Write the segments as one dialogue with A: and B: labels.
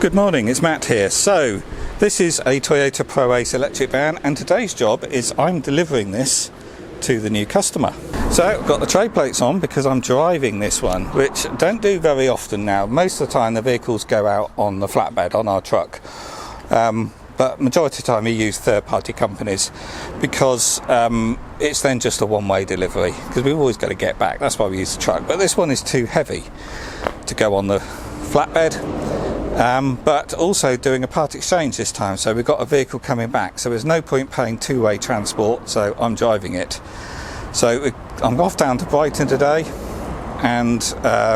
A: Good morning, it's Matt here. So this is a Toyota Proace electric van, and today's job is I'm delivering this to the new customer. So I've got the tray plates on because I'm driving this one, which I don't do very often now. Most of the time the vehicles go out on the flatbed on our truck, but majority of the time we use third-party companies because it's then just a one-way delivery, because we've always got to get back. That's why we use the truck. But this one is too heavy to go on the flatbed. But also doing a part exchange this time, so we've got a vehicle coming back, so there's no point paying two-way transport, so I'm driving it. So I'm off down to Brighton today and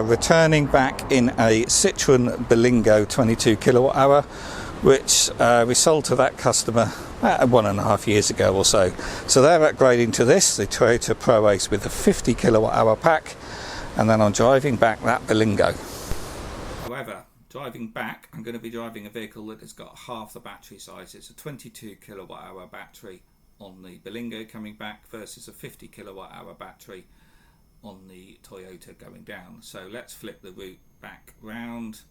A: returning back in a Citroen Berlingo 22 kilowatt hour, which we sold to that customer 1.5 years ago or so. So they're upgrading to this, the Toyota Proace with a 50 kilowatt hour pack, and then I'm driving back that Berlingo. However, driving back, I'm going to be driving a vehicle that has got half the battery size. It's a 22 kilowatt hour battery on the Berlingo coming back versus a 50 kilowatt hour battery on the Toyota going down. So let's flip the route back round,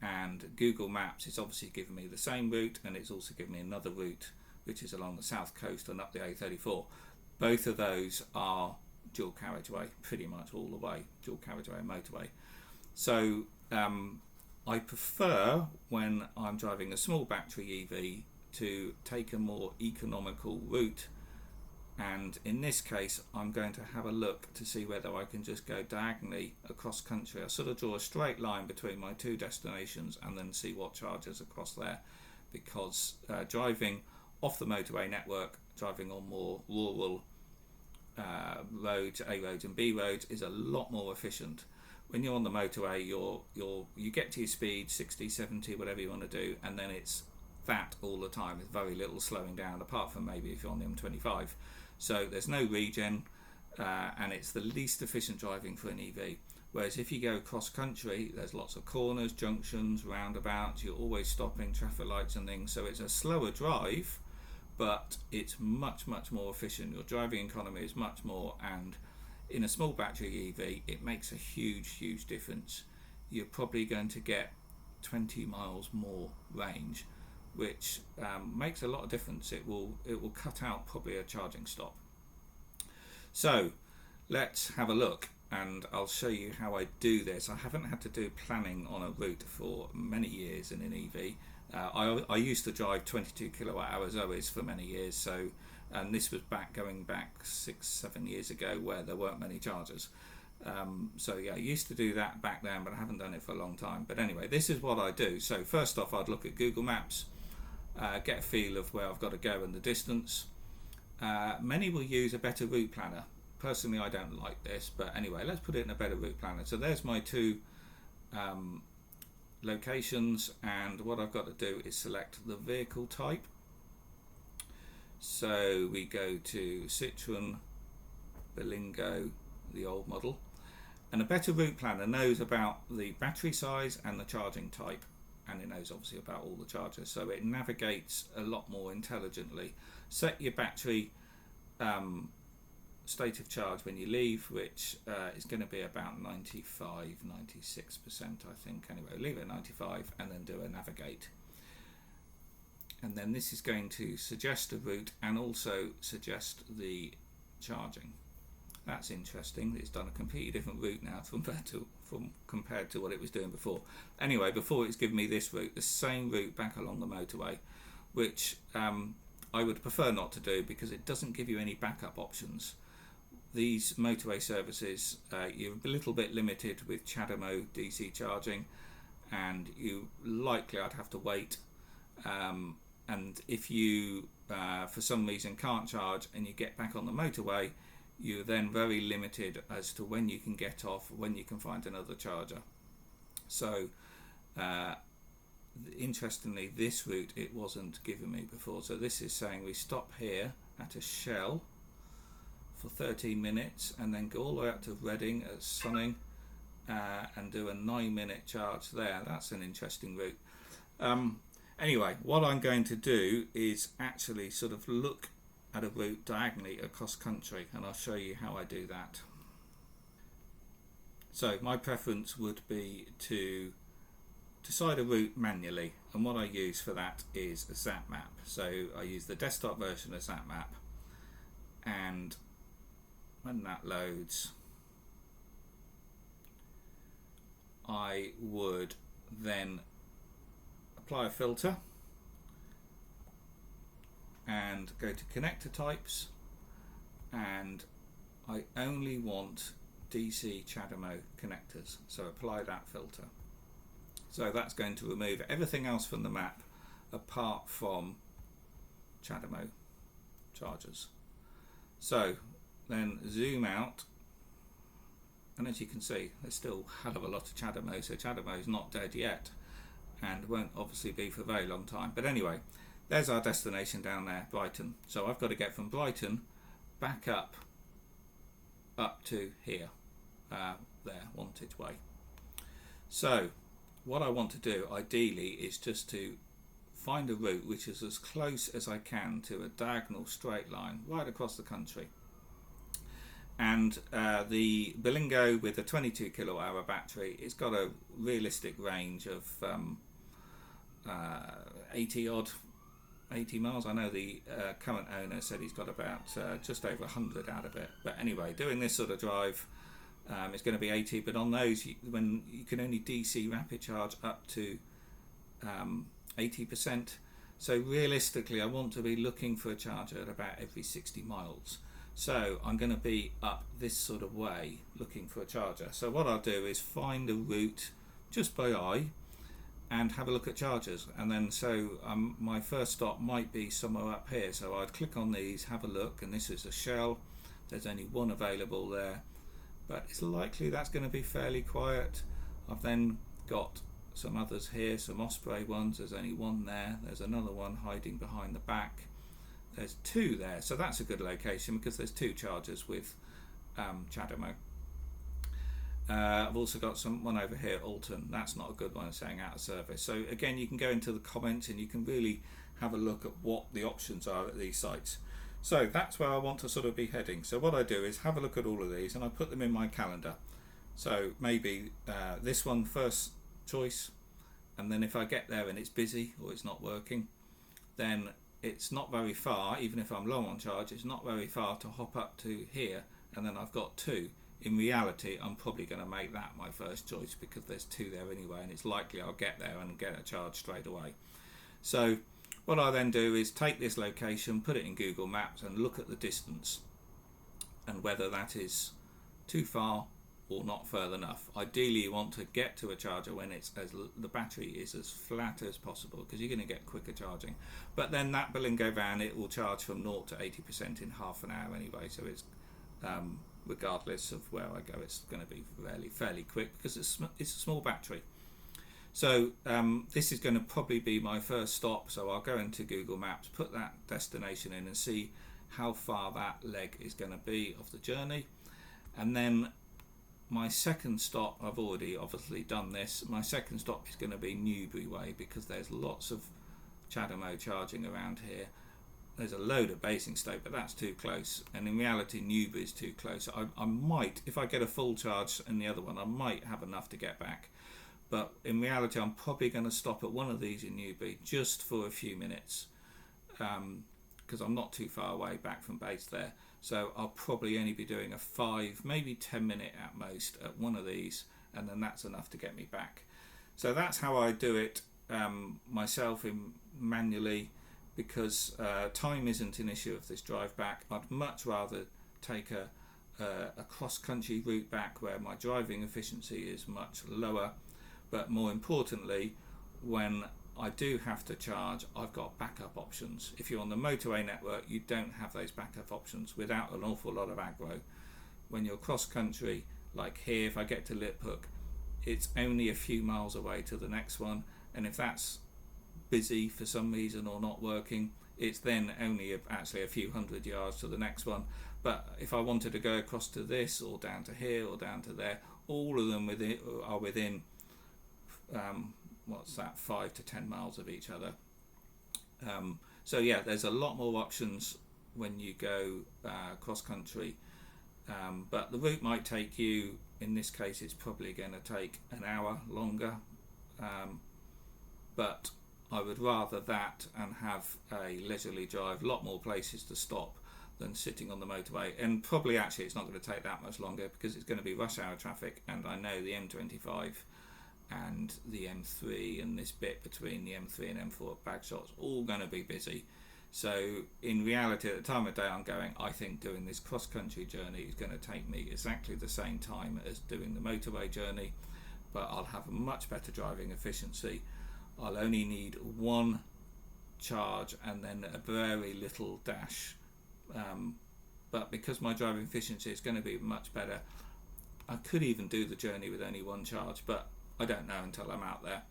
A: and Google Maps is obviously giving me the same route, and it's also giving me another route which is along the south coast and up the A34. Both of those are dual carriageway, pretty much all the way, dual carriageway and motorway. So I prefer, when I'm driving a small battery EV, to take a more economical route, and in this case I'm going to have a look to see whether I can just go diagonally across country. I sort of draw a straight line between my two destinations and then see what charges across there, because driving off the motorway network, driving on more rural roads, A roads and B roads, is a lot more efficient. When you're on the motorway, you get to your speed, 60, 70, whatever you want to do, and then it's that all the time with very little slowing down, apart from maybe if you're on the M25. So there's no regen, and it's the least efficient driving for an EV. Whereas if you go cross country, there's lots of corners, junctions, roundabouts, you're always stopping, traffic lights and things. So it's a slower drive, but it's much, much more efficient. Your driving economy is much more, and in a small battery EV, it makes a huge difference. You're probably going to get 20 miles more range, which makes a lot of difference. It will cut out probably a charging stop. So let's have a look, and I'll show you how I do this. I haven't had to do planning on a route for many years in an EV. I used to drive 22 kilowatt hour Zoes for many years, so, and this was going back 6-7 years ago, where there weren't many chargers. So yeah, I used to do that back then, but I haven't done it for a long time. But anyway, this is what I do. So first off, I'd look at Google Maps, get a feel of where I've got to go and the distance. Many will use a better route planner. Personally, I don't like this, but anyway, let's put it in a better route planner. So there's my two locations, and what I've got to do is select the vehicle type. So we go to Citroen Berlingo, the old model, and a better route planner knows about the battery size and the charging type, and it knows obviously about all the chargers, so it navigates a lot more intelligently. Set your battery state of charge when you leave, which is going to be about 95-96%, I think. Anyway, leave it at 95 and then do a navigate. And then this is going to suggest a route and also suggest the charging. That's interesting. It's done a completely different route now compared to what it was doing before. Anyway, before it's given me this route, the same route back along the motorway, which I would prefer not to do because it doesn't give you any backup options. These motorway services, you're a little bit limited with Chademo DC charging, and I'd have to wait. And if you for some reason can't charge and you get back on the motorway, you're then very limited as to when you can get off, when you can find another charger. So interestingly, this route it wasn't giving me before. So this is saying we stop here at a Shell for 13 minutes and then go all the way up to Reading at Sonning and do a 9-minute charge there. That's an interesting route. Anyway, what I'm going to do is actually sort of look at a route diagonally across country, and I'll show you how I do that. So my preference would be to decide a route manually, and what I use for that is a Zap Map. So I use the desktop version of Zap Map, and when that loads, I would then apply a filter and go to connector types, and I only want DC Chademo connectors, so apply that filter. So that's going to remove everything else from the map apart from Chademo chargers. So then zoom out, and as you can see, there's still a hell of a lot of Chademo, so Chademo is not dead yet and won't obviously be for a very long time. But anyway, there's our destination down there, Brighton. So I've got to get from Brighton back up to here, there, Wantage Way. So what I want to do ideally is just to find a route which is as close as I can to a diagonal straight line right across the country. And the Berlingo with a 22 kilowatt hour battery, it's got a realistic range of 80 miles. I know the current owner said he's got about just over 100 out of it. But anyway, doing this sort of drive, it's going to be 80. But on those, when you can only DC rapid charge up to 80%. So realistically, I want to be looking for a charger at about every 60 miles. So I'm going to be up this sort of way looking for a charger. So what I'll do is find a route just by eye and have a look at chargers, and then my first stop might be somewhere up here. So I'd click on these, have a look, and this is a Shell. There's only one available there, but it's likely that's going to be fairly quiet. I've then got some others here, some Osprey ones. There's only one there. There's another one hiding behind the back. There's two there, so that's a good location because there's two chargers with Chademo. I've also got one over here, Alton. That's not a good one, saying out of service. So again, you can go into the comments and you can really have a look at what the options are at these sites. So that's where I want to sort of be heading. So what I do is have a look at all of these and I put them in my calendar. So maybe this one first choice, and then if I get there and it's busy or it's not working, then it's not very far. Even if I'm low on charge, it's not very far to hop up to here, and then I've got two. In reality, I'm probably going to make that my first choice because there's two there anyway, and it's likely I'll get there and get a charge straight away. So what I then do is take this location, put it in Google Maps, and look at the distance and whether that is too far or not further enough. Ideally, you want to get to a charger when the battery is as flat as possible, because you're going to get quicker charging. But then that Berlingo van, it will charge from 0 to 80% in half an hour anyway, so it's regardless of where I go, it's going to be fairly quick because it's a small battery. So this is going to probably be my first stop, so I'll go into Google Maps, put that destination in and see how far that leg is going to be of the journey. And then my second stop, I've already obviously done this, my second stop is going to be Newbury Way, because there's lots of Chademo charging around here. There's a load of Basingstoke, but that's too close, and in reality Newbury is too close. I might, if I get a full charge in the other one, I might have enough to get back, but in reality I'm probably going to stop at one of these in Newbury just for a few minutes, because I'm not too far away back from base there. So I'll probably only be doing a 5, maybe 10 minute at most at one of these, and then that's enough to get me back. So that's how I do it myself manually, because time isn't an issue of this drive back. I'd much rather take a cross-country route back where my driving efficiency is much lower, but more importantly, when I do have to charge, I've got backup options. If you're on the motorway network, you don't have those backup options without an awful lot of aggro. When you're cross-country, like here, if I get to Liphook, it's only a few miles away to the next one, and if that's busy for some reason or not working, it's then only actually a few hundred yards to the next one. But if I wanted to go across to this or down to here or down to there, all of them are within 5 to 10 miles of each other. So yeah, there's a lot more options when you go cross country, but the route might take you, in this case it's probably going to take an hour longer, but I would rather that and have a leisurely drive, a lot more places to stop than sitting on the motorway. And probably actually it's not going to take that much longer because it's going to be rush hour traffic, and I know the M25 and the M3 and this bit between the M3 and M4 at Bagshot's all going to be busy. So in reality, at the time of day I'm going, I think doing this cross-country journey is going to take me exactly the same time as doing the motorway journey, but I'll have a much better driving efficiency. I'll only need one charge and then a very little dash, but because my driving efficiency is going to be much better, I could even do the journey with only one charge, but I don't know until I'm out there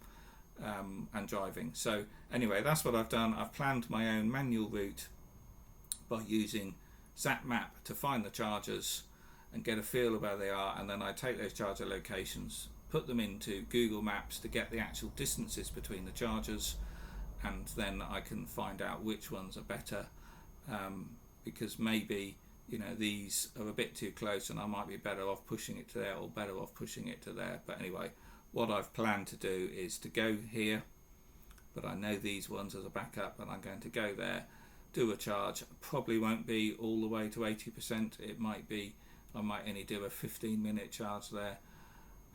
A: and driving. So anyway, that's what I've done. I've planned my own manual route by using Zap Map to find the chargers and get a feel of where they are, and then I take those charger locations, put them into Google Maps to get the actual distances between the chargers, and then I can find out which ones are better, because maybe, you know, these are a bit too close and I might be better off pushing it to there or better off pushing it to there. But anyway, what I've planned to do is to go here, but I know these ones as a backup, and I'm going to go there, do a charge. Probably won't be all the way to 80%. It might be, I might only do a 15-minute charge there,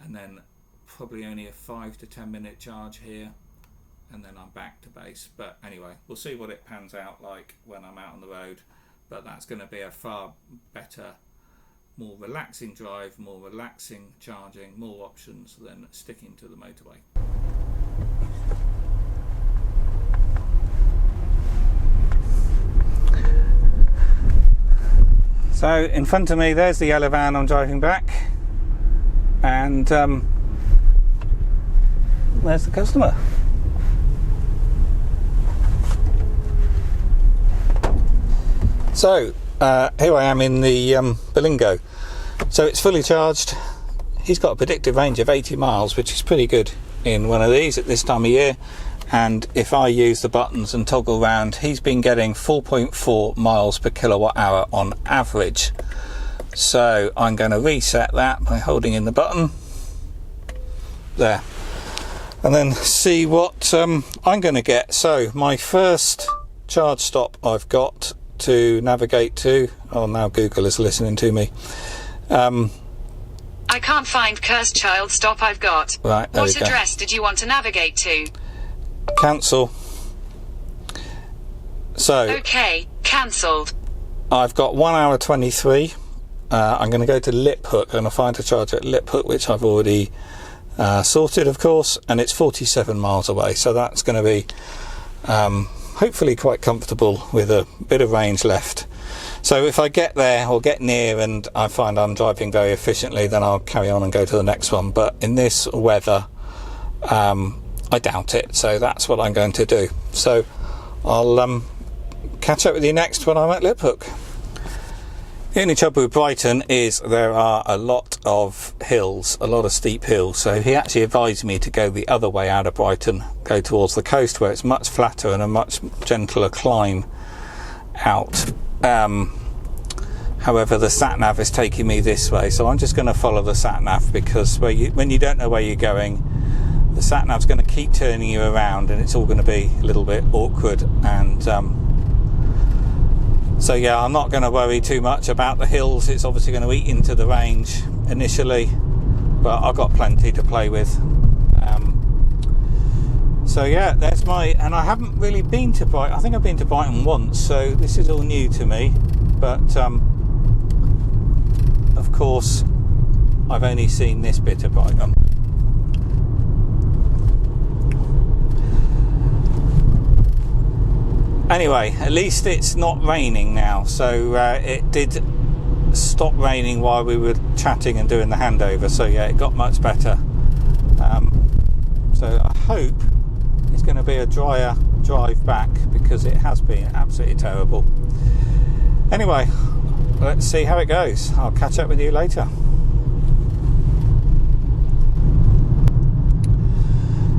A: and then probably only a 5 to 10 minute charge here, and then I'm back to base. But anyway, we'll see what it pans out like when I'm out on the road, but that's going to be a far better, more relaxing drive, more relaxing charging, more options than sticking to the motorway. So in front of me there's the yellow van I'm driving back, and there's the customer. So here I am in the Berlingo. So it's fully charged. He's got a predicted range of 80 miles, which is pretty good in one of these at this time of year. And if I use the buttons and toggle around, he's been getting 4.4 miles per kilowatt hour on average. So I'm going to reset that by holding in the button there, and then see what I'm going to get. So my first charge stop I've got to navigate to, oh, now Google is listening to me.
B: I can't find cursed child stop I've got.
A: Right, there
B: what address did you want to navigate to?
A: Cancel. So
B: okay, cancelled.
A: I've got 1 hour 23. I'm going to go to Lip Hook and I'll find a charger at Lip Hook, which I've already sorted, of course, and it's 47 miles away, so that's going to be hopefully quite comfortable with a bit of range left. So if I get there or get near and I find I'm driving very efficiently, then I'll carry on and go to the next one. But in this weather, I doubt it, so that's what I'm going to do. So I'll catch up with you next when I'm at Lip Hook. The only trouble with Brighton is there are a lot of hills, a lot of steep hills, so he actually advised me to go the other way out of Brighton, go towards the coast where it's much flatter and a much gentler climb out. However, the sat-nav is taking me this way, so I'm just going to follow the sat-nav, because when you don't know where you're going, the sat-nav's going to keep turning you around and it's all going to be a little bit awkward. And so yeah, I'm not going to worry too much about the hills. It's obviously going to eat into the range initially, but I've got plenty to play with. So yeah, there's and I haven't really been to Brighton. I think I've been to Brighton once, so this is all new to me. But of course, I've only seen this bit of Brighton. Anyway, at least it's not raining now. So it did stop raining while we were chatting and doing the handover. So yeah, it got much better. So I hope it's going to be a drier drive back, because it has been absolutely terrible. Anyway, let's see how it goes. I'll catch up with you later.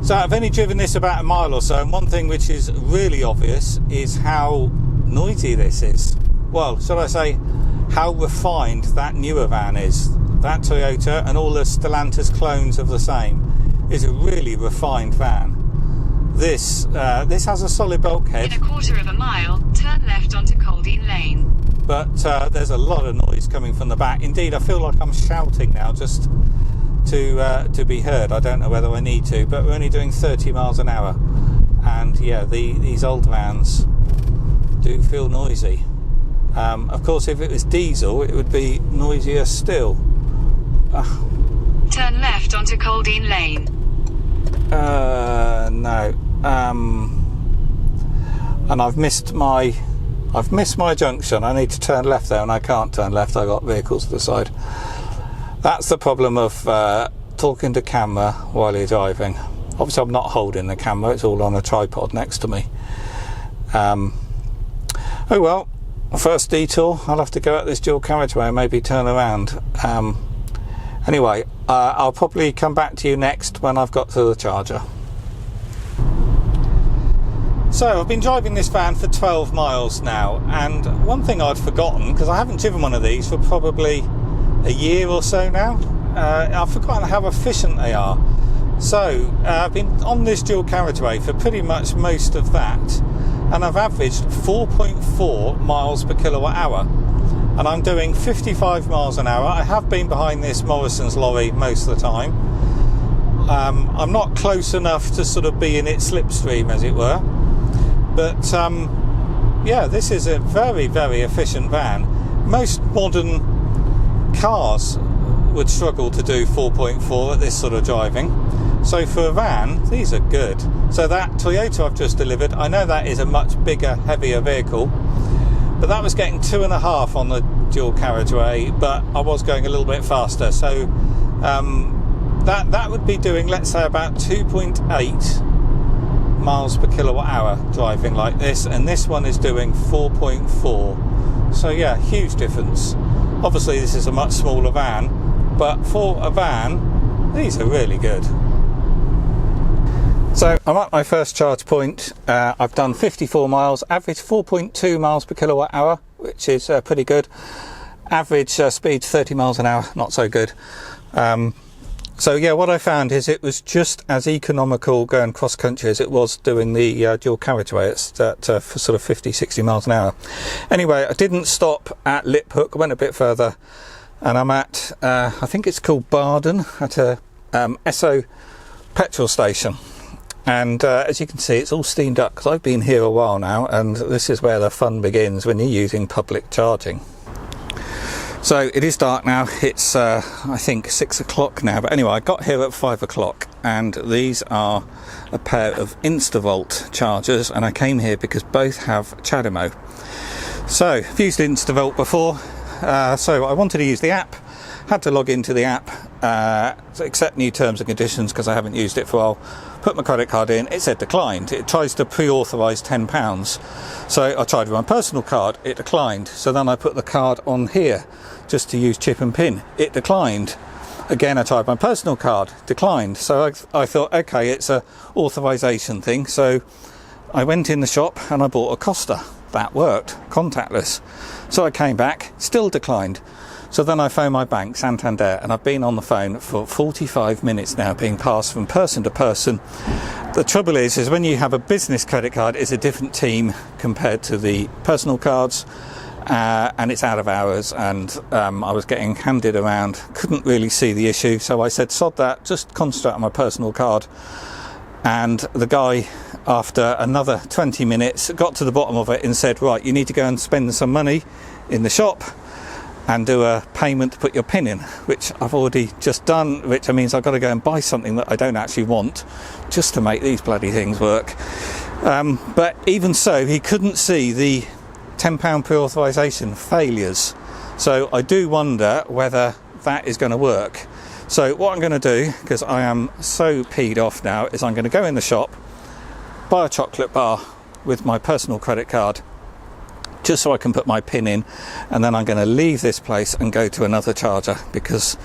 A: So I've only driven this about a mile or so, and one thing which is really obvious is how noisy this is. Well, shall I say how refined that newer van is. That Toyota and all the Stellantis clones of the same is a really refined van. this has a solid bulkhead.
B: In a quarter of a mile, turn left onto Coldine Lane.
A: But there's a lot of noise coming from the back. Indeed, I feel like I'm shouting now just to be heard. I don't know whether I need to, but we're only doing 30 miles an hour. And yeah, these old vans do feel noisy. Of course, if it was diesel, it would be noisier still.
B: Turn left onto Coldine Lane.
A: No. And I've missed my junction. I need to turn left there, and I can't turn left. I got vehicles to the side. That's the problem of talking to camera while you're driving. Obviously, I'm not holding the camera. It's all on a tripod next to me. Oh well. First detour. I'll have to go out this dual carriageway and maybe turn around. Anyway, I'll probably come back to you next when I've got to the charger. So I've been driving this van for 12 miles now, and one thing I'd forgotten, because I haven't driven one of these for probably a year or so now, I've forgotten how efficient they are. So I've been on this dual carriageway for pretty much most of that, and I've averaged 4.4 miles per kilowatt hour, and I'm doing 55 miles an hour. I have been behind this Morrison's lorry most of the time. I'm not close enough to sort of be in its slipstream, as it were, but yeah, this is a very, very efficient van. Most modern cars would struggle to do 4.4 at this sort of driving. So for a van, these are good. So that Toyota I've just delivered, I know that is a much bigger, heavier vehicle, but that was getting 2.5 on the dual carriageway, but I was going a little bit faster. So that would be doing, let's say, about 2.8 miles per kilowatt hour driving like this, and this one is doing 4.4. So yeah, huge difference. Obviously this is a much smaller van, but for a van, these are really good. So I'm at my first charge point. I've done 54 miles, average 4.2 miles per kilowatt hour, which is pretty good. Average speed 30 miles an hour, not so good. So yeah, what I found is it was just as economical going cross country as it was doing the dual carriageway at for sort of 50-60 miles an hour. Anyway, I didn't stop at Liphook, I went a bit further, and I'm at I think it's called Brighton, at a Esso petrol station. And as you can see, it's all steamed up because I've been here a while now, and this is where the fun begins when you're using public charging. So it is dark now. It's I think 6 o'clock now, but anyway, I got here at 5 o'clock, and these are a pair of InstaVolt chargers, and I came here because both have Chademo. So I've used InstaVolt before, so I wanted to use the app. Had to log into the app, accept new terms and conditions because I haven't used it for a while. Put my credit card in, it said declined. It tries to pre-authorise £10. So I tried with my personal card, it declined. So then I put the card on here just to use chip and pin. It declined. Again, I tried my personal card, declined. So I thought, okay, it's a authorisation thing. So I went in the shop and I bought a Costa. That worked, contactless. So I came back, still declined. So then I phoned my bank, Santander, and I've been on the phone for 45 minutes now, being passed from person to person. The trouble is when you have a business credit card, it's a different team compared to the personal cards, and it's out of hours, and I was getting handed around, couldn't really see the issue, so I said, sod that, just concentrate on my personal card. And the guy, after another 20 minutes, got to the bottom of it and said, right, you need to go and spend some money in the shop and do a payment to put your PIN in, which I've already just done, which means I've got to go and buy something that I don't actually want just to make these bloody things work. But even so, he couldn't see the £10 pre-authorisation failures. So I do wonder whether that is going to work. So what I'm going to do, because I am so peed off now, is I'm going to go in the shop, buy a chocolate bar with my personal credit card, just so I can put my PIN in, and then I'm going to leave this place and go to another charger, because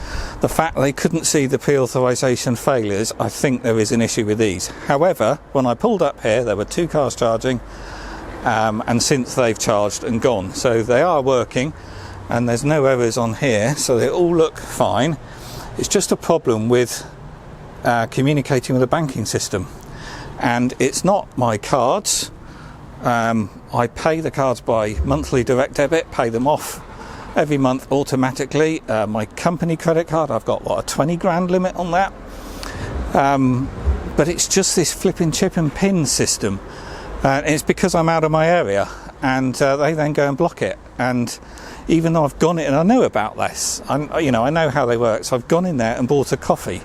A: the fact they couldn't see the pre-authorisation failures, I think there is an issue with these. However, when I pulled up here, there were 2 cars charging, and since they've charged and gone, so they are working, and there's no errors on here, so they all look fine. It's just a problem with communicating with the banking system. and it's not my cards. I pay the cards by monthly direct debit, pay them off every month automatically. My company credit card, I've got a 20 grand limit on that. But it's just this flipping chip and pin system. And it's because I'm out of my area, and they then go and block it. And even though I've gone in and I know about this, I know how they work, so I've gone in there and bought a coffee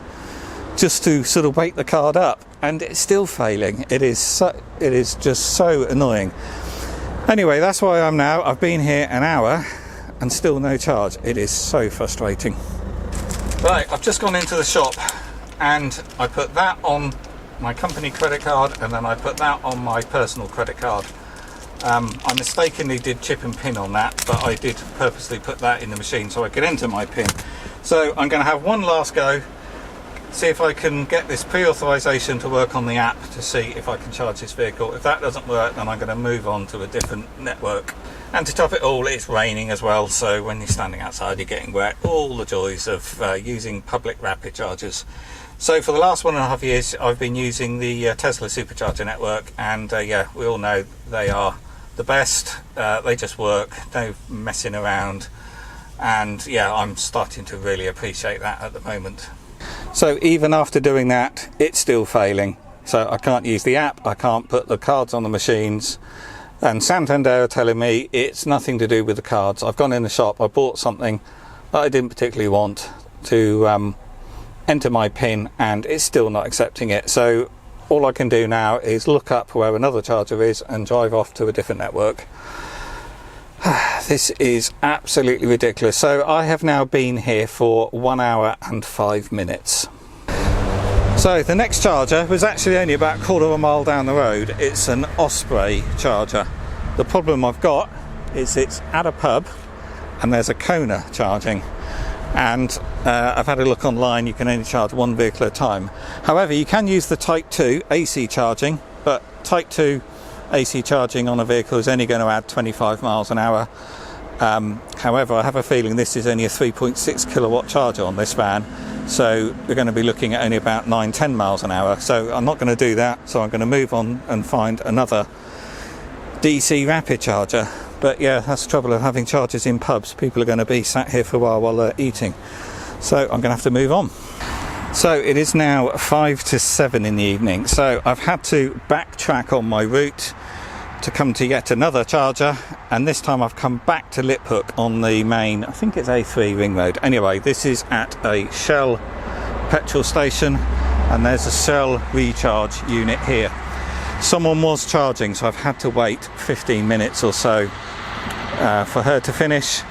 A: just to sort of wake the card up, and it's still failing. It is just so annoying. Anyway, that's why I'm now. I've been here an hour and still no charge. It is so frustrating. Right, I've just gone into the shop and I put that on my company credit card, and then I put that on my personal credit card. I mistakenly did chip and pin on that, but I did purposely put that in the machine so I could enter my pin. So I'm going to have one last go, see if I can get this pre-authorization to work on the app to see if I can charge this vehicle. If that doesn't work, then I'm going to move on to a different network. And to top it all, it's raining as well, so when you're standing outside you're getting wet. All the joys of using public rapid chargers. So for the last 1.5 years I've been using the Tesla supercharger network, and yeah, we all know they are the best. They just work, no messing around, and yeah, I'm starting to really appreciate that at the moment. So even after doing that, it's still failing. So I can't use the app, I can't put the cards on the machines, and Santander are telling me it's nothing to do with the cards. I've gone in the shop, I bought something that I didn't particularly want to enter my PIN, and it's still not accepting it. So all I can do now is look up where another charger is and drive off to a different network. This is absolutely ridiculous. So I have now been here for 1 hour and 5 minutes. So the next charger was actually only about a quarter of a mile down the road. It's an Osprey charger. The problem I've got is it's at a pub and there's a Kona charging, and I've had a look online, you can only charge one vehicle at a time. However, you can use the Type 2 AC charging, but Type 2 AC charging on a vehicle is only going to add 25 miles an hour. However, I have a feeling this is only a 3.6 kilowatt charger on this van, so we're going to be looking at only about 9-10 miles an hour. So I'm not going to do that, so I'm going to move on and find another DC rapid charger. But yeah, that's the trouble of having chargers in pubs. People are going to be sat here for a while they're eating. So I'm going to have to move on. So it is now 5 to 7 in the evening. So I've had to backtrack on my route to come to yet another charger. And this time I've come back to Liphook on the main, I think it's A3 Ring Road. Anyway, this is at a Shell petrol station, and there's a Shell recharge unit here. Someone was charging, so I've had to wait 15 minutes or so for her to finish,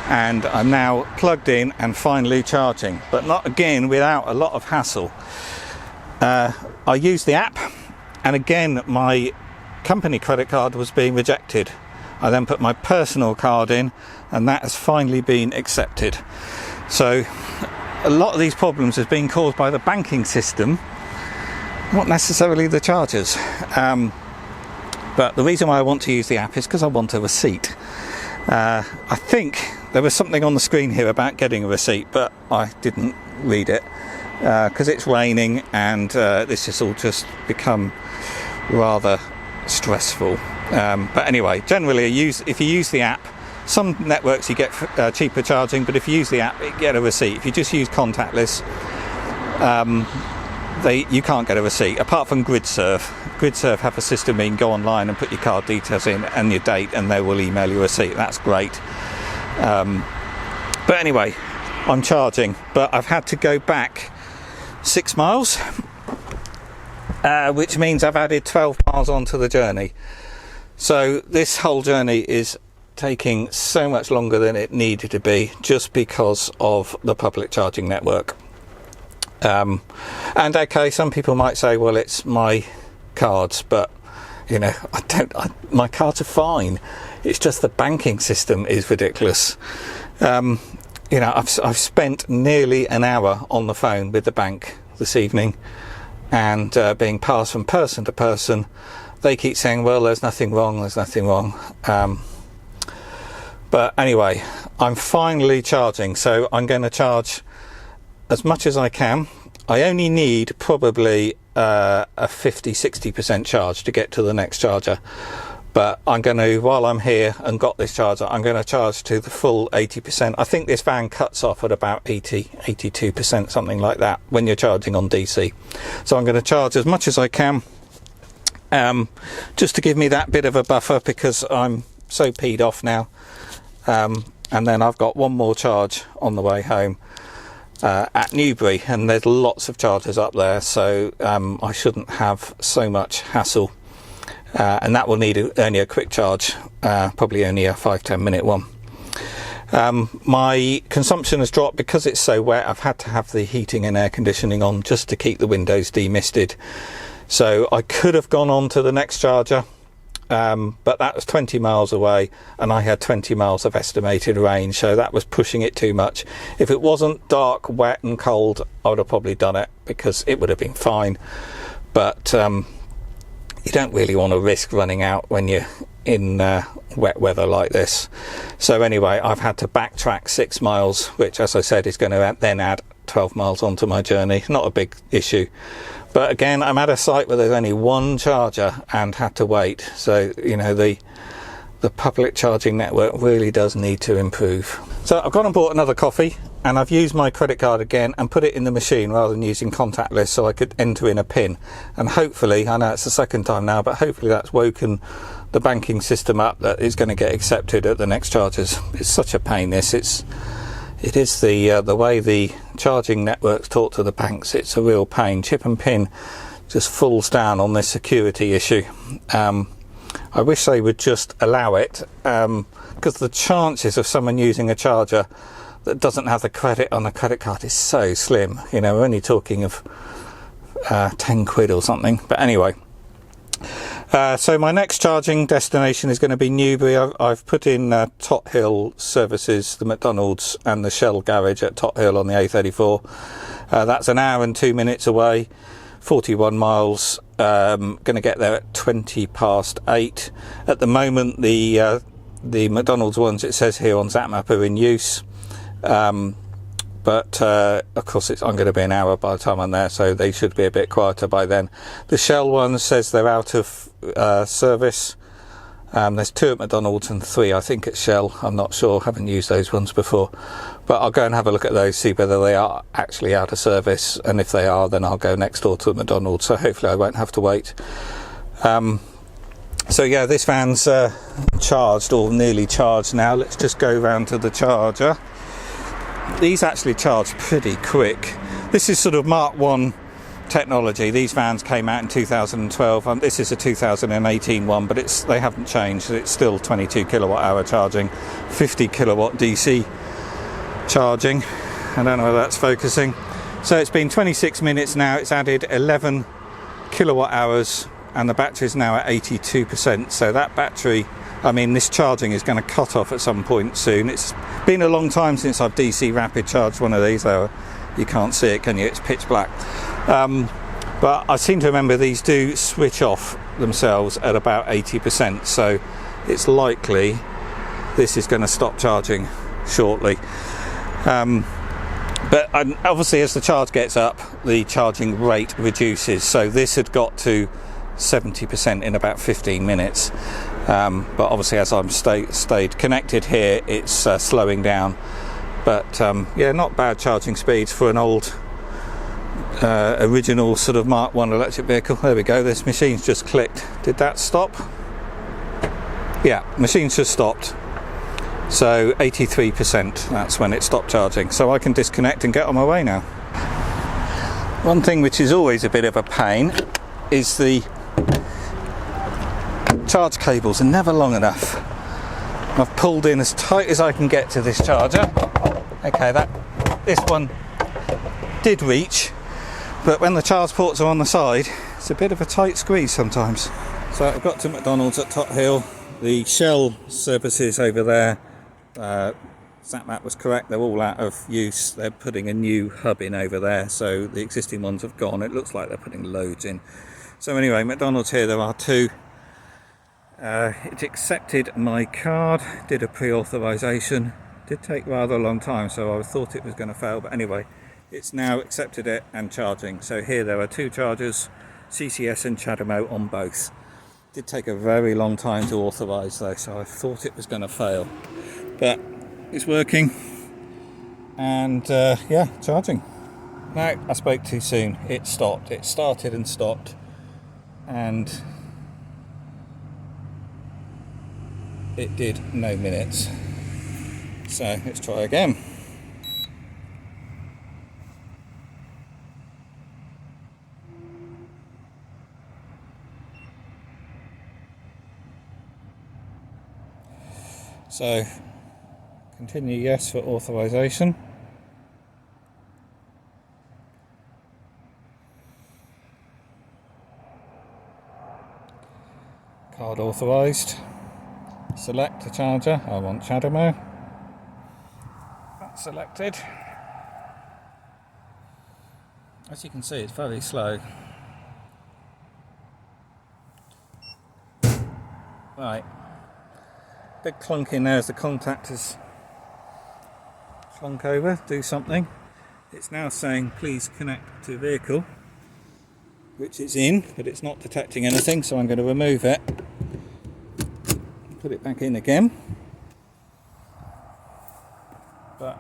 A: and I'm now plugged in and finally charging, but not again without a lot of hassle. I used the app, and again my company credit card was being rejected. I then put my personal card in, and that has finally been accepted. So a lot of these problems have been caused by the banking system, not necessarily the chargers. But the reason why I want to use the app is because I want a receipt. I think there was something on the screen here about getting a receipt, but I didn't read it because it's raining, and this has all just become rather stressful. But anyway, generally if you use the app, some networks you get cheaper charging, but if you use the app you get a receipt. If you just use contactless, you can't get a receipt, apart from GridServe. GridServe have a system where you can go online and put your card details in and your date, and they will email you a receipt. That's great. But anyway, I'm charging, but I've had to go back 6 miles, which means I've added 12 miles onto the journey. So this whole journey is taking so much longer than it needed to be, just because of the public charging network. And okay, some people might say, well, it's my cards, but you know, my cards are fine. It's just the banking system is ridiculous. You know, I've spent nearly an hour on the phone with the bank this evening, and being passed from person to person. They keep saying, well, there's nothing wrong, there's nothing wrong. But anyway, I'm finally charging, so I'm going to charge as much as I can. I only need probably a 50-60% charge to get to the next charger. But I'm going to, while I'm here and got this charger, I'm going to charge to the full 80%. I think this van cuts off at about 82%, something like that, when you're charging on DC. So I'm going to charge as much as I can, just to give me that bit of a buffer, because I'm so peed off now. And then I've got one more charge on the way home at Newbury, and there's lots of chargers up there, so I shouldn't have so much hassle. And that will need only a quick charge, probably only a 5-10 minute one. My consumption has dropped because it's so wet. I've had to have the heating and air conditioning on just to keep the windows demisted. So I could have gone on to the next charger, but that was 20 miles away, and I had 20 miles of estimated range, so that was pushing it too much. If it wasn't dark, wet and cold, I would have probably done it, because it would have been fine. But you don't really want to risk running out when you're in wet weather like this. So anyway, I've had to backtrack 6 miles, which, as I said, is going to then add 12 miles onto my journey. Not a big issue. But again, I'm at a site where there's only one charger and had to wait. So, you know, the public charging network really does need to improve. So I've gone and bought another coffee, and I've used my credit card again and put it in the machine rather than using contactless, so I could enter in a PIN. And hopefully, I know it's the second time now, but hopefully that's woken the banking system up that it's going to get accepted at the next charges. It's such a pain, this. It is the way the charging networks talk to the banks. It's a real pain. Chip and PIN just falls down on this security issue. I wish they would just allow it, because the chances of someone using a charger that doesn't have the credit on a credit card is so slim. You know, we're only talking of 10 quid or something. But anyway, so my next charging destination is going to be Newbury. I've put in Tot Hill services, the McDonald's and the Shell garage at Tot Hill on the A34. That's an hour and 2 minutes away, 41 miles. Going to get there at 8:20. At the moment, the McDonald's ones, it says here on ZapMap, are in use. But of course I'm going to be an hour by the time I'm there, so they should be a bit quieter by then. The Shell one says they're out of service. There's 2 at McDonald's and 3 I think at Shell. I'm not sure, haven't used those ones before, but I'll go and have a look at those, see whether they are actually out of service, and if they are, then I'll go next door to McDonald's, so hopefully I won't have to wait. So yeah, this van's charged, or nearly charged now. Let's just go round to the charger. These actually charge pretty quick. This is sort of Mark 1 technology. These vans came out in 2012. This is a 2018 one, but they haven't changed. It's still 22 kilowatt hour charging, 50 kilowatt DC charging. I don't know whether that's focusing. So it's been 26 minutes now. It's added 11 kilowatt hours, and the battery's now at 82%. So that battery, I mean, this charging is going to cut off at some point soon. It's been a long time since I've DC rapid charged one of these, though. You can't see it, can you? It's pitch black. But I seem to remember these do switch off themselves at about 80%, so it's likely this is going to stop charging shortly. But obviously, as the charge gets up, the charging rate reduces. So this had got to 70% in about 15 minutes. But obviously, as I'm stayed connected here, it's slowing down. But yeah, not bad charging speeds for an old original sort of Mark 1 electric vehicle. There we go, this machine's just clicked. Did that stop? Yeah, machine's just stopped. So 83%, that's when it stopped charging. So I can disconnect and get on my way now. One thing which is always a bit of a pain is the charge cables are never long enough. I've pulled in as tight as I can get to this charger. Okay, this one did reach, but when the charge ports are on the side, it's a bit of a tight squeeze sometimes. So I've got to McDonald's at Tot Hill. The Shell services over there, ZapMap was correct, they're all out of use. They're putting a new hub in over there, so the existing ones have gone. It looks like they're putting loads in. So anyway, McDonald's here, there are 2. It accepted my card, did a pre-authorization. Did take rather a long time, so I thought it was going to fail, but anyway, it's now accepted it and charging. So here there are two chargers, CCS and Chademo on both. It did take a very long time to authorise though, so I thought it was going to fail. But it's working, and yeah, charging. No, I spoke too soon. It stopped. It started and stopped, and it did no minutes. So let's try again. So continue yes for authorization. Card authorized. Select a charger. I want Chademo. That's selected. As you can see, it's very slow. Right. Big clunk in there as the contactors clunk over, do something. It's now saying please connect to vehicle, which it's in, but it's not detecting anything, so I'm going to remove it, put it back in again. But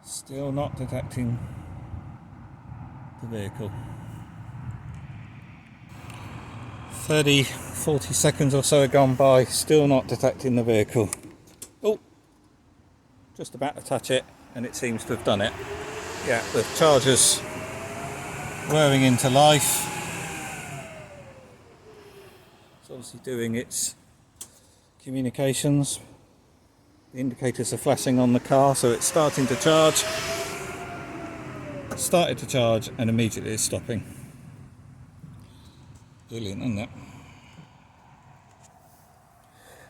A: still not detecting the vehicle. 40 seconds or so have gone by, still not detecting the vehicle. Oh, just about to touch it, and it seems to have done it. Yeah, the charger's whirring into life. It's obviously doing its communications. The indicators are flashing on the car, so it's starting to charge. It started to charge and immediately is stopping. Brilliant, isn't it?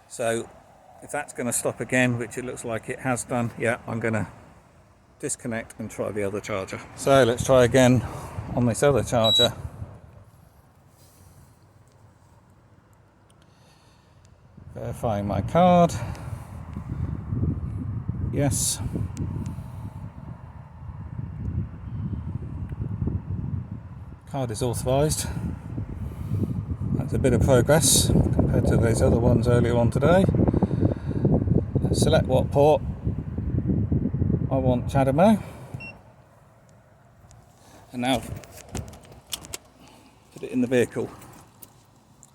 A: So if that's going to stop again, which it looks like it has done, yeah, I'm going to disconnect and try the other charger. So let's try again on this other charger. Verifying my card. Yes. Card is authorised. That's a bit of progress compared to those other ones earlier on today. Select what port. I want Chademo. And now put it in the vehicle.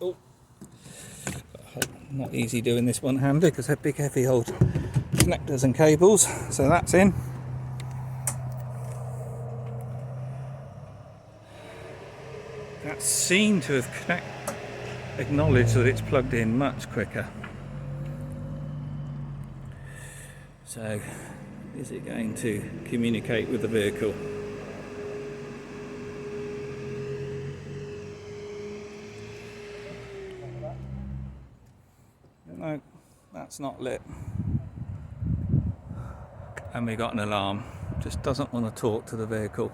A: Oh, not easy doing this one-handed because they're big heavy old connectors and cables. So that's in. That seemed to have acknowledged that it's plugged in much quicker. So is it going to communicate with the vehicle? No, that's not lit. And we got an alarm. Just doesn't want to talk to the vehicle.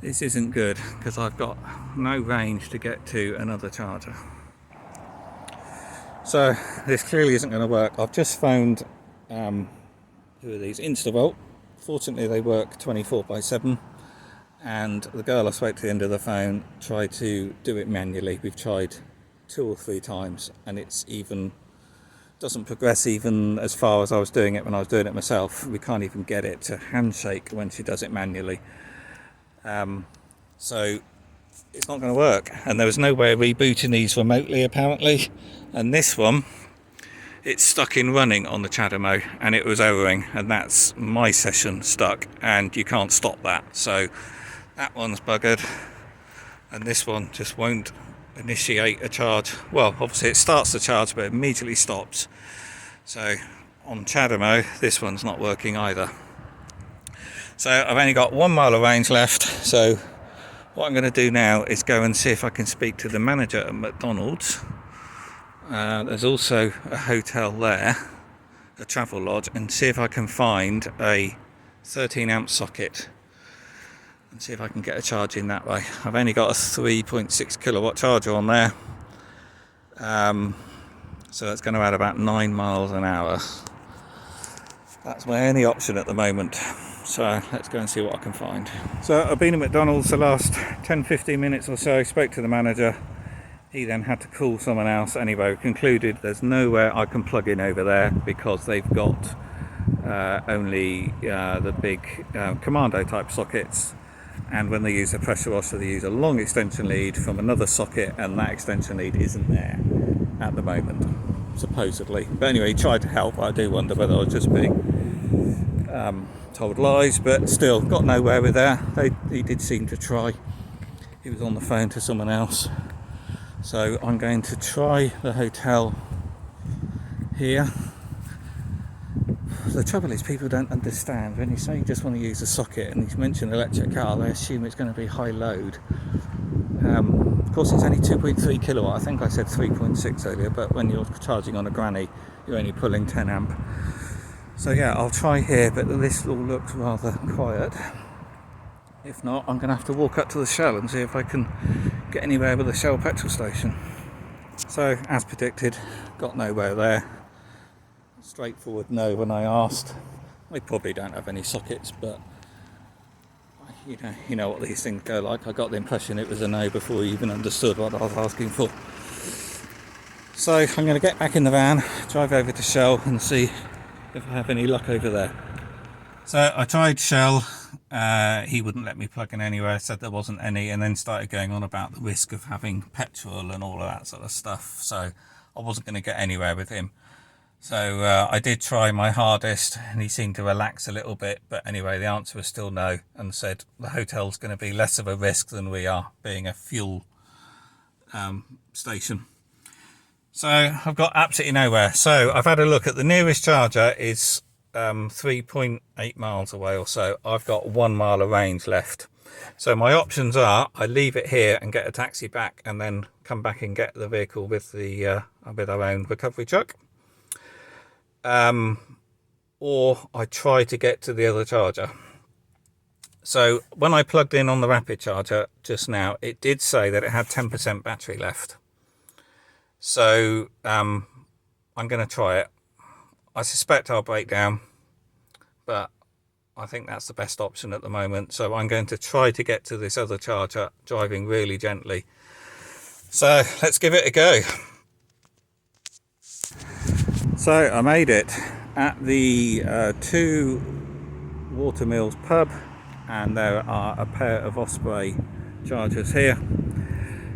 A: This isn't good because I've got no range to get to another charger. So this clearly isn't going to work. I've just phoned, who are these? InstaVolt. Fortunately they work 24/7, and the girl I spoke to at the end of the phone tried to do it manually. We've tried 2 or 3 times, and it's even doesn't progress even as far as I was doing it when I was doing it myself. We can't even get it to handshake when she does it manually. So it's not going to work, and there was no way of rebooting these remotely apparently. And this one, it's stuck in running on the Chademo, and it was erroring, and that's my session stuck, and you can't stop that. So that one's buggered, and this one just won't initiate a charge. Well, obviously it starts the charge but immediately stops. So on Chademo this one's not working either. So I've only got 1 mile of range left, so what I'm going to do now is go and see if I can speak to the manager at McDonald's. There's also a hotel there, a travel lodge, and see if I can find a 13 amp socket and see if I can get a charge in that way. I've only got a 3.6 kilowatt charger on there, so that's going to add about 9 miles an hour. That's my only option at the moment. So let's go and see what I can find. So I've been at McDonald's the last 10-15 minutes or so, spoke to the manager. He then had to call someone else. Anyway, we concluded there's nowhere I can plug in over there because they've got only the big commando type sockets, and when they use a pressure washer they use a long extension lead from another socket, and that extension lead isn't there at the moment, supposedly. But anyway, he tried to help. I do wonder whether I was just being told lies, but still got nowhere with there. He did seem to try. He was on the phone to someone else. So I'm going to try the hotel here. The trouble is, people don't understand when you say you just want to use a socket and you mention electric car, they assume it's going to be high load. Of course it's only 2.3 kilowatt. I think I said 3.6 earlier, but when you're charging on a granny you're only pulling 10 amp. So yeah, I'll try here, but this all looks rather quiet. If not, I'm going to have to walk up to the Shell and see if I can get anywhere with the Shell petrol station. So as predicted, got nowhere there. Straightforward no when I asked. They probably don't have any sockets, but you know what these things go like. I got the impression it was a no before you even understood what I was asking for. So I'm going to get back in the van, drive over to Shell and see if I have any luck over there. So I tried Shell, he wouldn't let me plug in anywhere, said there wasn't any, and then started going on about the risk of having petrol and all of that sort of stuff. So I wasn't going to get anywhere with him. So I did try my hardest and he seemed to relax a little bit, but anyway the answer was still no, and said the hotel's going to be less of a risk than we are, being a fuel station. So I've got absolutely nowhere. So I've had a look at the nearest charger is 3.8 miles away or so. I've got 1 mile of range left. So my options are I leave it here and get a taxi back and then come back and get the vehicle with the with our own recovery truck. Or I try to get to the other charger. So when I plugged in on the rapid charger just now, it did say that it had 10% battery left. So I'm going to try it. I suspect I'll break down, but I think that's the best option at the moment. So I'm going to try to get to this other charger, driving really gently. So let's give it a go. So I made it at the 2 Watermills pub, and there are a pair of Osprey chargers here.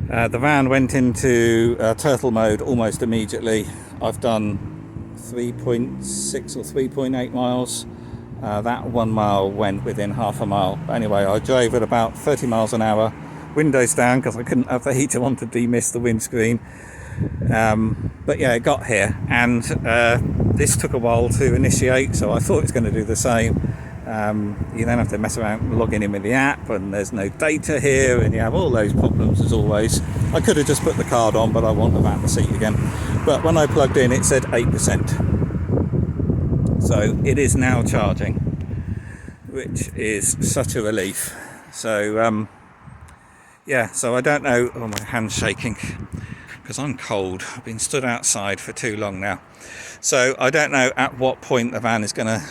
A: The van went into turtle mode almost immediately. I've done 3.6 or 3.8 miles. That 1 mile went within half a mile. Anyway, I drove at about 30 miles an hour, windows down because I couldn't have the heater on to demist the windscreen. But yeah, it got here, and this took a while to initiate, so I thought it was going to do the same. You then have to mess around logging in with the app, and there's no data here, and you have all those problems as always. I could have just put the card on, but I want the van receipt again. But when I plugged in, it said 8%. So it is now charging, which is such a relief. So yeah, so I don't know. Oh, my hand's shaking because I'm cold. I've been stood outside for too long now. So I don't know at what point the van is going to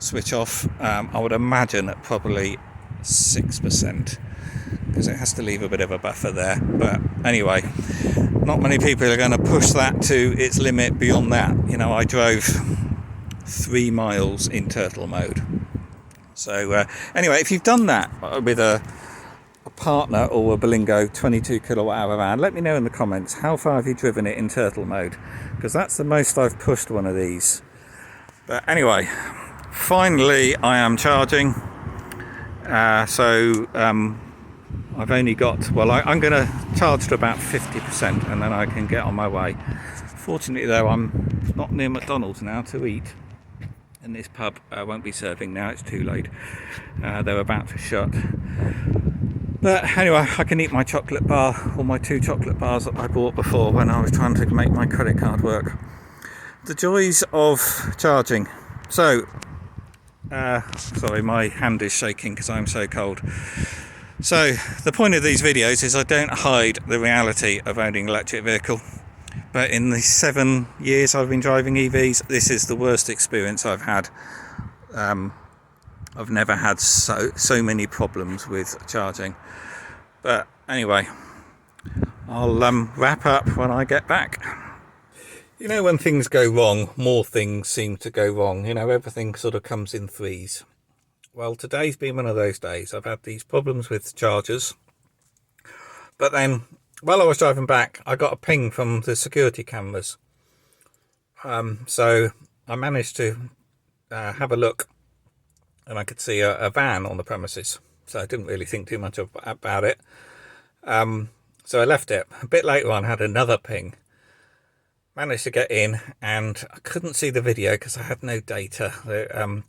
A: switch off. I would imagine at probably 6%, because it has to leave a bit of a buffer there. But anyway, not many people are going to push that to its limit beyond that. You know, I drove 3 miles in turtle mode. So anyway, if you've done that with a partner or a Berlingo 22 kilowatt hour van, let me know in the comments how far have you driven it in turtle mode, because that's the most I've pushed one of these. But anyway, finally I am charging. So I've only got, well, I'm going to charge to about 50% and then I can get on my way. Fortunately though, I'm not near McDonald's now to eat, and this pub won't be serving now, it's too late. They're about to shut. But anyway, I can eat my chocolate bar, or my 2 chocolate bars that I bought before when I was trying to make my credit card work. The joys of charging. So, sorry, my hand is shaking because I'm so cold. So, the point of these videos is I don't hide the reality of owning an electric vehicle. But in the 7 years I've been driving EVs, this is the worst experience I've had. I've never had so many problems with charging. But anyway, I'll wrap up when I get back. You know, when things go wrong, more things seem to go wrong. You know, everything sort of comes in threes. Well, today's been one of those days. I've had these problems with chargers. But then, while I was driving back, I got a ping from the security cameras. So I managed to have a look, and I could see a van on the premises. So I didn't really think too much about it. So I left it. A bit later on, I had another ping. Managed to get in, and I couldn't see the video because I had no data.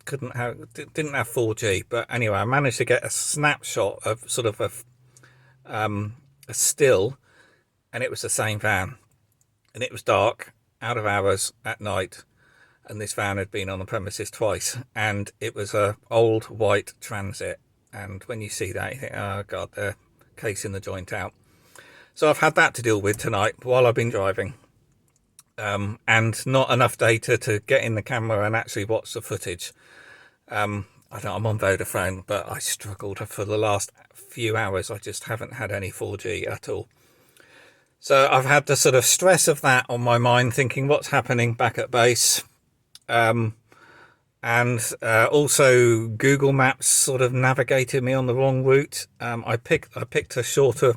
A: Didn't have 4G. But anyway, I managed to get a snapshot of sort of a still, and it was the same van. And it was dark, out of hours, at night, and this van had been on the premises twice, and it was a old white Transit. And when you see that, you think, oh god, they're casing the joint out. So I've had that to deal with tonight while I've been driving. And not enough data to get in the camera and actually watch the footage. I'm on Vodafone, but I struggled for the last few hours. I just haven't had any 4G at all. So I've had the sort of stress of that on my mind, thinking what's happening back at base. And also Google Maps sort of navigated me on the wrong route. I picked a shorter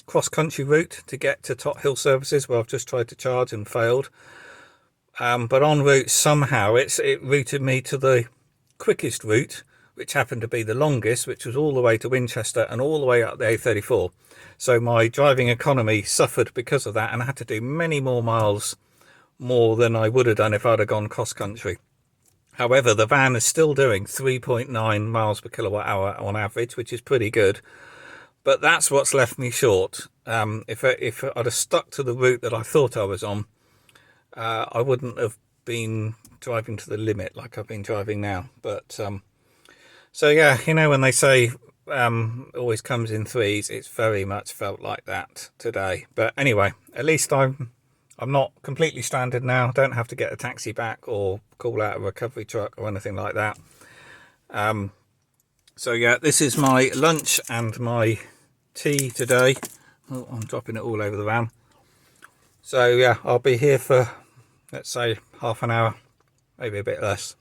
A: cross-country route to get to Tot Hill Services, where I've just tried to charge and failed. But en route, somehow it routed me to the quickest route, which happened to be the longest, which was all the way to Winchester and all the way up the A34. So my driving economy suffered because of that, and I had to do many more miles more than I would have done if I'd have gone cross-country. However, the van is still doing 3.9 miles per kilowatt hour on average, which is pretty good. But that's what's left me short. If I'd have stuck to the route that I thought I was on, I wouldn't have been driving to the limit like I've been driving now. But so yeah, you know, when they say always comes in threes, it's very much felt like that today. But anyway, at least I'm not completely stranded now. Don't have to get a taxi back or call out a recovery truck or anything like that. So yeah, this is my lunch and my tea today. Oh, I'm dropping it all over the van. So yeah, I'll be here for, let's say, half an hour, maybe a bit less,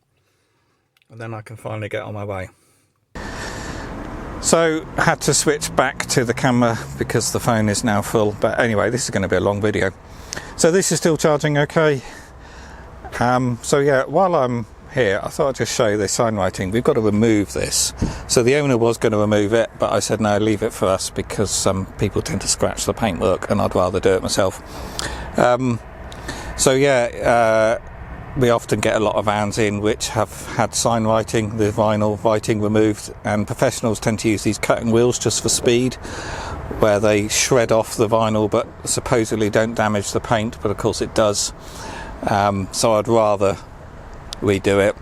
A: and then I can finally get on my way. So I had to switch back to the camera because the phone is now full. But anyway, this is going to be a long video. So this is still charging okay. So yeah, while I'm here, I thought I'd just show you this sign writing. We've got to remove this. So the owner was going to remove it, but I said no, leave it for us, because some people tend to scratch the paintwork and I'd rather do it myself. So yeah, we often get a lot of vans in which have had sign writing, the vinyl writing removed, and professionals tend to use these cutting wheels just for speed, where they shred off the vinyl but supposedly don't damage the paint, but of course it does. So I'd rather redo it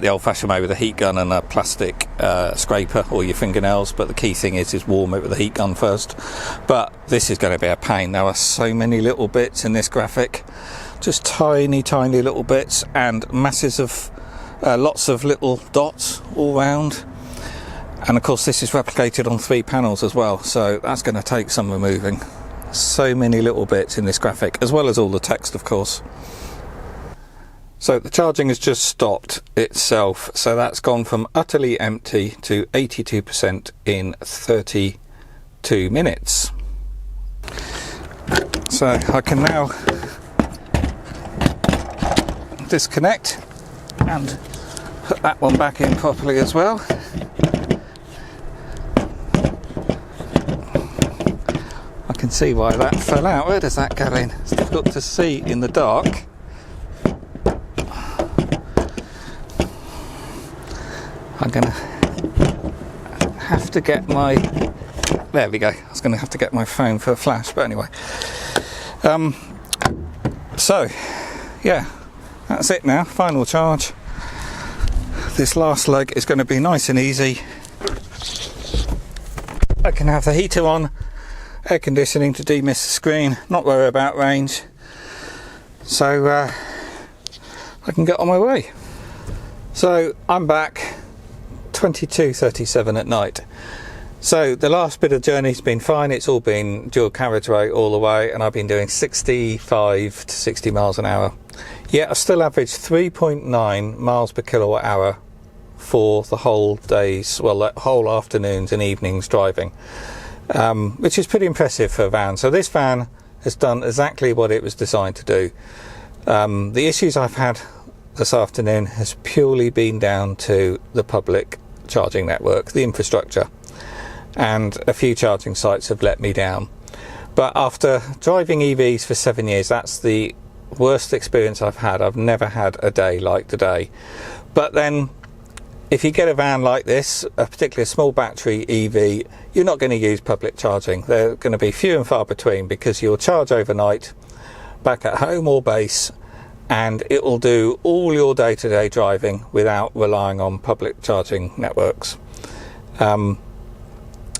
A: the old-fashioned way with a heat gun and a plastic scraper or your fingernails. But the key thing is warm it with a heat gun first. But this is going to be a pain. There are so many little bits in this graphic, just tiny little bits, and masses of lots of little dots all round. And of course this is replicated on 3 panels as well, so that's going to take some removing. So many little bits in this graphic, as well as all the text, of course. So the charging has just stopped itself, so that's gone from utterly empty to 82% in 32 minutes. So I can now disconnect and put that one back in properly as well. I can see why that fell out. Where does that go in? It's difficult to see in the dark. I'm going to have to get my... There we go. I was going to have to get my phone for a flash, but anyway. So, yeah, that's it now. Final charge. This last leg is going to be nice and easy. I can have the heater on, air conditioning to demist the screen, not worry about range. So, I can get on my way. So I'm back, 22:37 at night. So the last bit of journey's been fine. It's all been dual carriageway all the way, and I've been doing 65 to 60 miles an hour. Yet I still averaged 3.9 miles per kilowatt hour for the whole days, well, the whole afternoons and evenings driving, which is pretty impressive for a van. So this van has done exactly what it was designed to do. The issues I've had this afternoon has purely been down to the public charging network, the infrastructure, and a few charging sites have let me down. But after driving EVs for 7 years, that's the worst experience I've had. I've never had a day like today. But then if you get a van like this, particularly a small battery EV, you're not going to use public charging. They're going to be few and far between, because you'll charge overnight back at home or base, and it will do all your day-to-day driving without relying on public charging networks.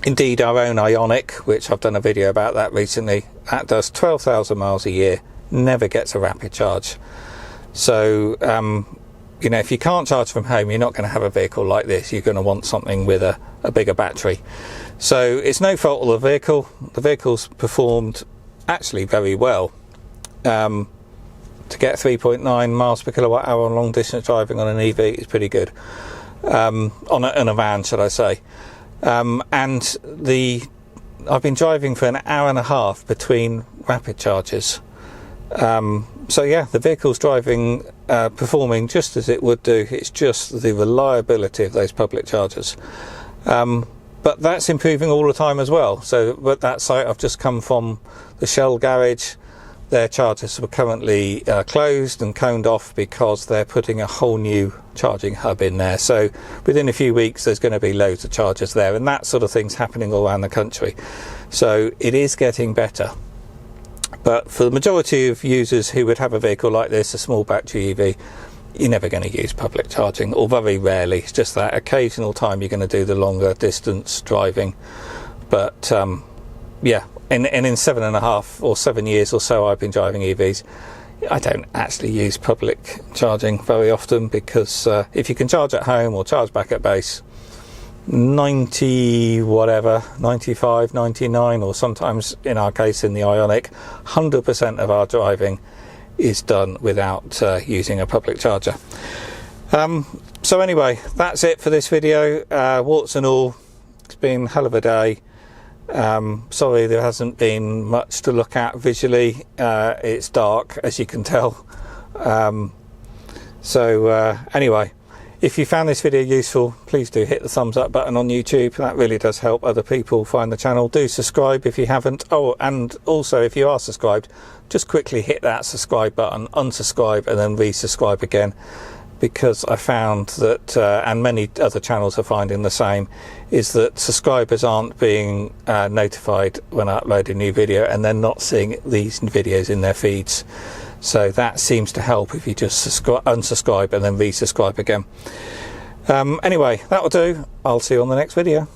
A: Indeed, our own Ioniq, which I've done a video about that recently, that does 12,000 miles a year, never gets a rapid charge. So you know, if you can't charge from home, you're not going to have a vehicle like this. You're going to want something with a bigger battery. So it's no fault of the vehicle. The vehicle's performed actually very well. To get 3.9 miles per kilowatt hour on long distance driving on an EV is pretty good. On a van, should I say. And I've been driving for an hour and a half between rapid charges. So yeah, the vehicle's driving, performing just as it would do. It's just the reliability of those public chargers. But that's improving all the time as well. So at that site I've just come from, the Shell garage, their chargers were currently closed and coned off because they're putting a whole new charging hub in there. So within a few weeks there's going to be loads of chargers there, and that sort of thing's happening all around the country. So it is getting better. But for the majority of users who would have a vehicle like this, a small battery EV, you're never going to use public charging, or very rarely. It's just that occasional time you're going to do the longer distance driving. But yeah, and in 7.5 or 7 years or so I've been driving EVs, I don't actually use public charging very often, because if you can charge at home or charge back at base, 90 whatever, 95, 99, or sometimes in our case in the Ioniq, 100% of our driving is done without using a public charger. So anyway, that's it for this video. Warts and all, it's been a hell of a day. Sorry there hasn't been much to look at visually. It's dark, as you can tell. Anyway, if you found this video useful, please do hit the thumbs up button on YouTube. That really does help other people find the channel. Do subscribe if you haven't. Oh, and also if you are subscribed, just quickly hit that subscribe button, unsubscribe, and then resubscribe again. Because I found that, and many other channels are finding the same, is that subscribers aren't being notified when I upload a new video, and they're not seeing these videos in their feeds. So that seems to help if you just unsubscribe and then resubscribe again. Anyway, that'll do. I'll see you on the next video.